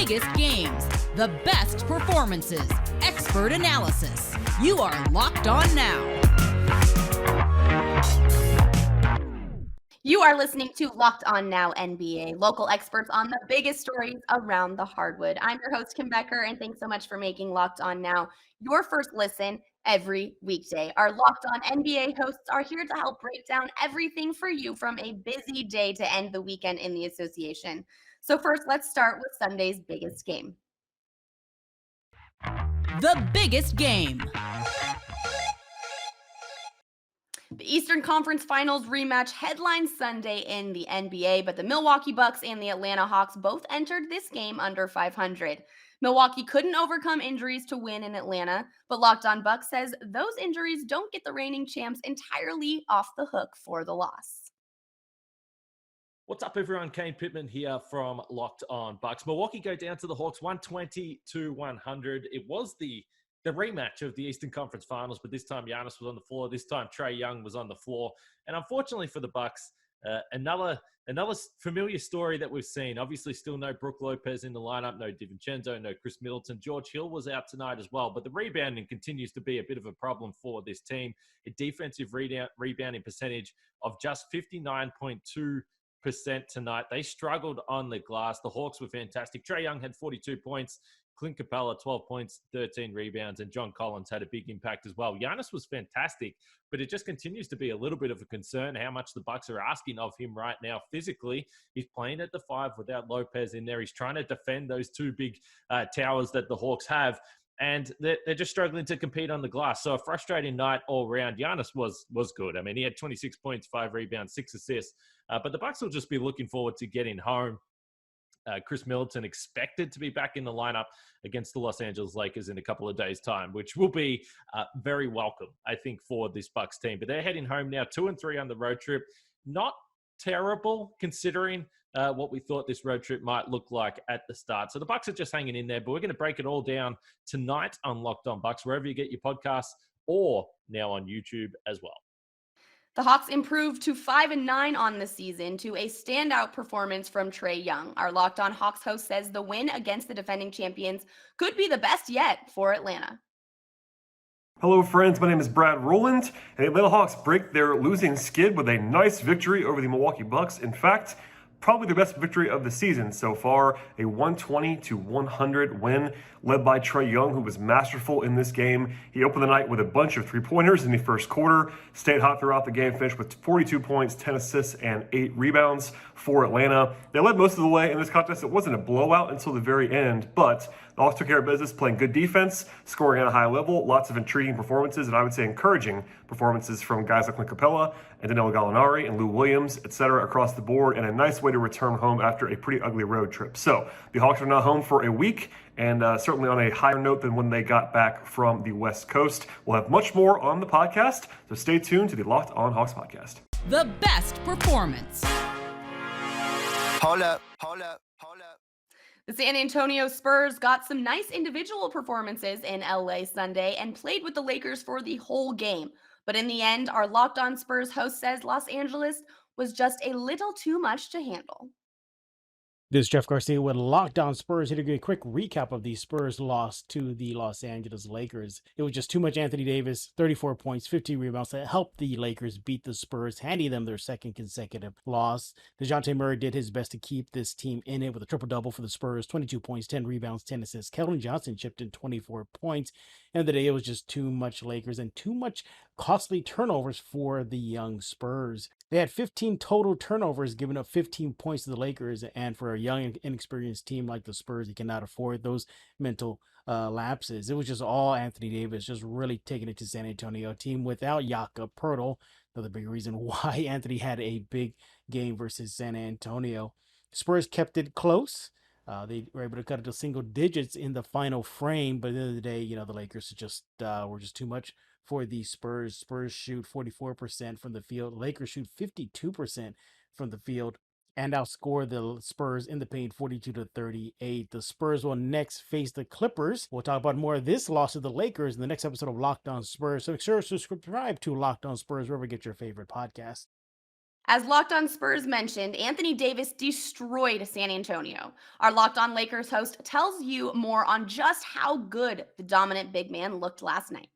biggest games, the best performances, expert analysis. You are Locked On Now. You are listening to Locked On Now NBA, local experts on the biggest stories around the hardwood. I'm your host, Kim Becker, and thanks so much for making Locked On Now your first listen every weekday. Our Locked On NBA hosts are here to help break down everything for you from a busy day to end the weekend in the association. So first, let's start with Sunday's biggest game. The biggest game. The Eastern Conference Finals rematch headlines Sunday in the NBA, but the Milwaukee Bucks and the Atlanta Hawks both entered this game under 500. Milwaukee couldn't overcome injuries to win in Atlanta, but Locked On Bucks says those injuries don't get the reigning champs entirely off the hook for the loss. What's up, everyone? Kane Pittman here from Locked On Bucks. Milwaukee go down to the Hawks 120-100. It was the rematch of the Eastern Conference Finals, but this time Giannis was on the floor. This time Trae Young was on the floor. And unfortunately for the Bucks, another familiar story that we've seen. Obviously still no Brook Lopez in the lineup, no DiVincenzo, no Chris Middleton. George Hill was out tonight as well, but the rebounding continues to be a bit of a problem for this team. A defensive rebounding percentage of just 59.2% tonight. They struggled on the glass. The Hawks were fantastic. Trae Young had 42 points. Clint Capella, 12 points, 13 rebounds, and John Collins had a big impact as well. Giannis was fantastic, but it just continues to be a little bit of a concern how much the Bucks are asking of him right now physically. He's playing at the 5 without Lopez in there. He's trying to defend those two big towers that the Hawks have, and they're just struggling to compete on the glass. So a frustrating night all around. Giannis was good. I mean, he had 26 points, 5 rebounds, 6 assists, but the Bucks will just be looking forward to getting home. Chris Middleton expected to be back in the lineup against the Los Angeles Lakers in a couple of days' time, which will be very welcome, I think, for this Bucks team. But they're heading home now, 2-3 on the road trip. Not terrible considering what we thought this road trip might look like at the start. So the Bucks are just hanging in there, but we're going to break it all down tonight on Locked On Bucks, wherever you get your podcasts, or now on YouTube as well. The Hawks improved to 5-9 on the season to a standout performance from Trae Young. Our Locked On Hawks host says the win against the defending champions could be the best yet for Atlanta. Hello friends, my name is Brad Rowland, and the Atlanta Hawks break their losing skid with a nice victory over the Milwaukee Bucks. In fact, probably the best victory of the season so far, a 120-100 win led by Trae Young, who was masterful in this game. He opened the night with a bunch of three-pointers in the first quarter, stayed hot throughout the game, finished with 42 points, 10 assists, and 8 rebounds for Atlanta. They led most of the way in this contest. It wasn't a blowout until the very end, but the Hawks took care of business, playing good defense, scoring at a high level, lots of intriguing performances, and I would say encouraging performances from guys like Clint Capella and Danilo Gallinari and Lou Williams, etc. across the board, and a nice way to return home after a pretty ugly road trip. So the Hawks are now home for a week, and certainly on a higher note than when they got back from the West Coast. We'll have much more on the podcast, so stay tuned to the Locked On Hawks podcast. The best performance. Hold up. The San Antonio Spurs got some nice individual performances in LA Sunday and played with the Lakers for the whole game. But in the end, our Locked On Spurs host says Los Angeles was just a little too much to handle. This is Jeff Garcia with Locked On Spurs, here to give a quick recap of the Spurs loss to the Los Angeles Lakers. It was just too much Anthony Davis, 34 points, 15 rebounds that helped the Lakers beat the Spurs, handing them their second consecutive loss. DeJounte Murray did his best to keep this team in it with a triple-double for the Spurs, 22 points, 10 rebounds, 10 assists. Keldon Johnson chipped in 24 points. End of the day, it was just too much Lakers and too much costly turnovers for the young Spurs. They had 15 total turnovers, giving up 15 points to the Lakers, and for a young, inexperienced team like the Spurs, he cannot afford those mental lapses. It was just all Anthony Davis, just really taking it to San Antonio, a team without Jakob Poeltl. Another big reason why Anthony had a big game versus San Antonio. Spurs kept it close. They were able to cut it to single digits in the final frame, but at the end of the day, the Lakers just were just too much for the Spurs. Spurs shoot 44% from the field. Lakers shoot 52% from the field and outscore the Spurs in the paint 42-38. The Spurs will next face the Clippers. We'll talk about more of this loss to the Lakers in the next episode of Locked On Spurs. So make sure to subscribe to Locked On Spurs wherever you get your favorite podcast. As Locked On Spurs mentioned, Anthony Davis destroyed San Antonio. Our Locked On Lakers host tells you more on just how good the dominant big man looked last night.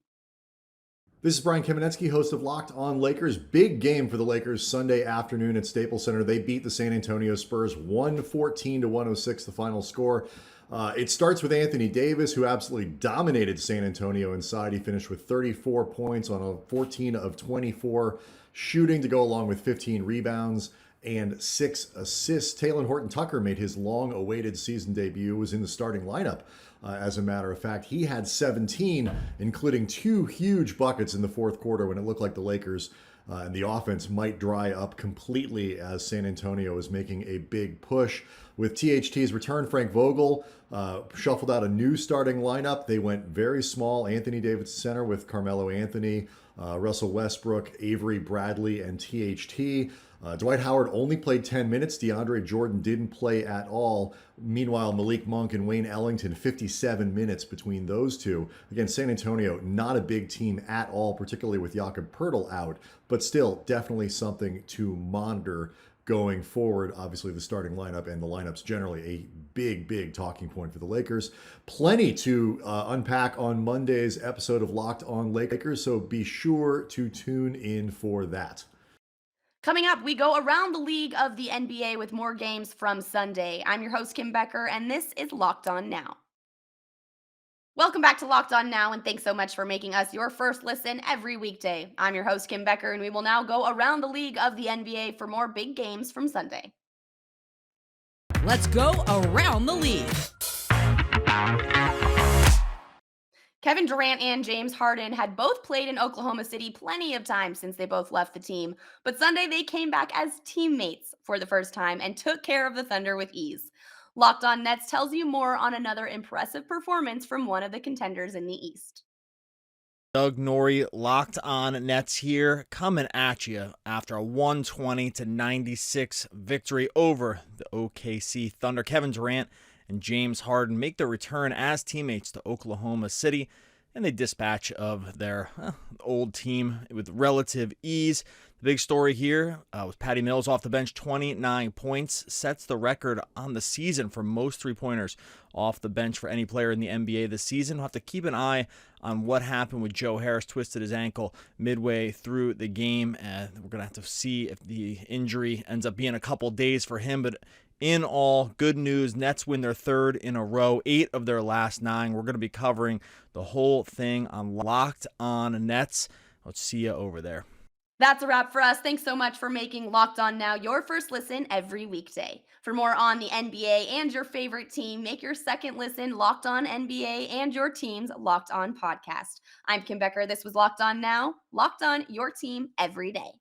This is Brian Kamenetsky, host of Locked On Lakers. Big game for the Lakers Sunday afternoon at Staples Center. They beat the San Antonio Spurs 114-106, the final score. It starts with Anthony Davis, who absolutely dominated San Antonio inside. He finished with 34 points on a 14 of 24 shooting to go along with 15 rebounds and 6 assists. Talen Horton-Tucker made his long-awaited season debut, was in the starting lineup. As a matter of fact, he had 17, including 2 huge buckets in the fourth quarter when it looked like the Lakers and the offense might dry up completely as San Antonio is making a big push. With THT's return, Frank Vogel shuffled out a new starting lineup. They went very small. Anthony Davis center with Carmelo Anthony, Russell Westbrook, Avery Bradley, and THT. Dwight Howard only played 10 minutes. DeAndre Jordan didn't play at all. Meanwhile, Malik Monk and Wayne Ellington, 57 minutes between those two. Again, San Antonio, not a big team at all, particularly with Jakob Poeltl out, but still definitely something to monitor going forward. Obviously, the starting lineup and the lineups generally a big talking point for the Lakers. Plenty to unpack on Monday's episode of Locked On Lakers, so be sure to tune in for that. Coming up, we go around the league of the NBA with more games from Sunday. I'm your host, Kim Becker, and this is Locked On Now. Welcome back to Locked On Now, and thanks so much for making us your first listen every weekday. I'm your host, Kim Becker, and we will now go around the league of the NBA for more big games from Sunday. Let's go around the league. Kevin Durant and James Harden had both played in Oklahoma City plenty of times since they both left the team, but Sunday they came back as teammates for the first time and took care of the Thunder with ease. Locked On Nets tells you more on another impressive performance from one of the contenders in the East. Doug Norrie, Locked On Nets here, coming at you after a 120-96 victory over the OKC Thunder. Kevin Durant and James Harden make their return as teammates to Oklahoma City, and they dispatch of their old team with relative ease. The big story here was Patty Mills off the bench, 29 points, sets the record on the season for most three-pointers off the bench for any player in the NBA this season. We'll have to keep an eye on what happened with Joe Harris, twisted his ankle midway through the game. We're going to have to see if the injury ends up being a couple days for him, but in all, good news. Nets win their third in a row, 8 of their last 9. We're going to be covering the whole thing on Locked On Nets. Let's see you over there. That's a wrap for us. Thanks so much for making Locked On Now your first listen every weekday. For more on the NBA and your favorite team, make your second listen Locked On NBA and your team's Locked On podcast. I'm Kim Becker. This was Locked On Now. Locked On, your team every day.